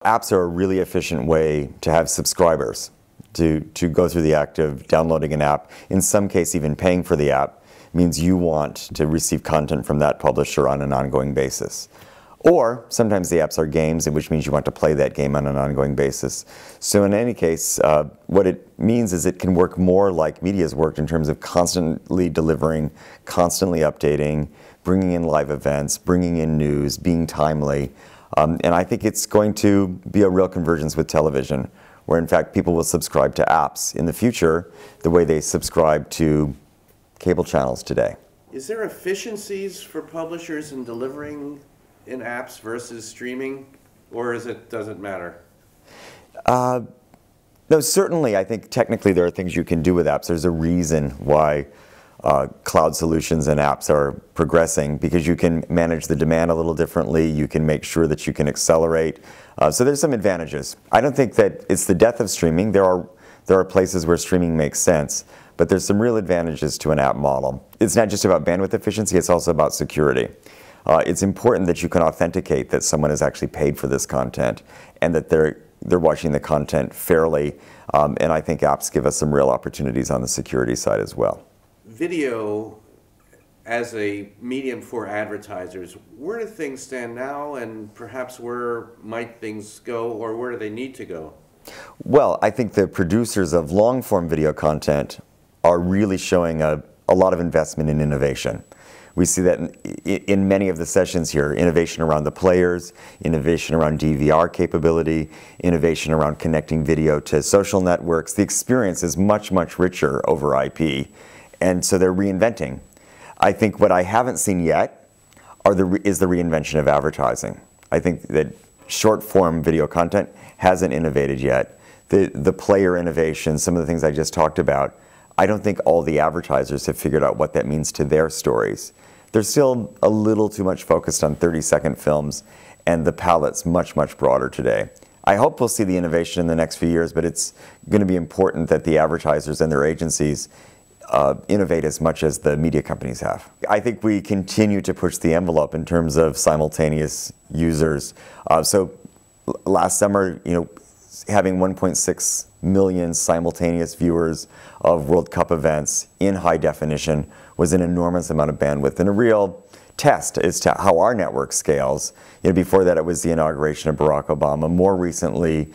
Apps are a really efficient way to have subscribers, to go through the act of downloading an app. In some case, even paying for the app means you want to receive content from that publisher on an ongoing basis. Or sometimes the apps are games, which means you want to play that game on an ongoing basis. So in any case, what it means is it can work more like media's worked in terms of constantly delivering, constantly updating, bringing in live events, bringing in news, being timely. And I think it's going to be a real convergence with television, where in fact people will subscribe to apps in the future the way they subscribe to cable channels today. Is there efficiencies for publishers in delivering in apps versus streaming, or does it matter? No, certainly I think technically there are things you can do with apps. There's a reason why cloud solutions and apps are progressing, because you can manage the demand a little differently, you can make sure that you can accelerate. So there's some advantages. I don't think that it's the death of streaming. There are places where streaming makes sense, but there's some real advantages to an app model. It's not just about bandwidth efficiency, it's also about security. It's important that you can authenticate that someone has actually paid for this content and that they're watching the content fairly, and I think apps give us some real opportunities on the security side as well. Video as a medium for advertisers, where do things stand now, and perhaps where might things go, or where do they need to go? Well, I think the producers of long-form video content are really showing a lot of investment in innovation. We see that in many of the sessions here, innovation around the players, innovation around DVR capability, innovation around connecting video to social networks. The experience is much, much richer over IP, and so they're reinventing. I think what I haven't seen yet is the reinvention of advertising. I think that short-form video content hasn't innovated yet. The player innovation, some of the things I just talked about, I don't think all the advertisers have figured out what that means to their stories. They're still a little too much focused on 30-second films, and the palette's much, much broader today. I hope we'll see the innovation in the next few years, but it's going to be important that the advertisers and their agencies innovate as much as the media companies have. I think we continue to push the envelope in terms of simultaneous users. So last summer, having 1.6 million simultaneous viewers of World Cup events in high definition was an enormous amount of bandwidth and a real test as to how our network scales. Before that it was the inauguration of Barack Obama. More recently,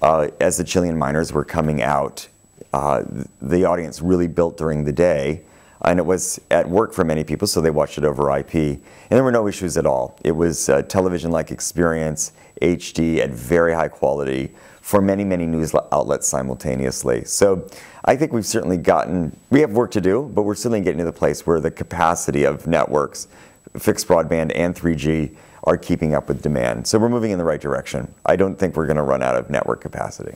as the Chilean miners were coming out, the audience really built during the day, and it was at work for many people, so they watched it over IP. And there were no issues at all. It was a television-like experience, HD at very high quality, for many, many news outlets simultaneously. So I think we've certainly we have work to do, but we're certainly getting to the place where the capacity of networks, fixed broadband and 3G, are keeping up with demand. So we're moving in the right direction. I don't think we're going to run out of network capacity.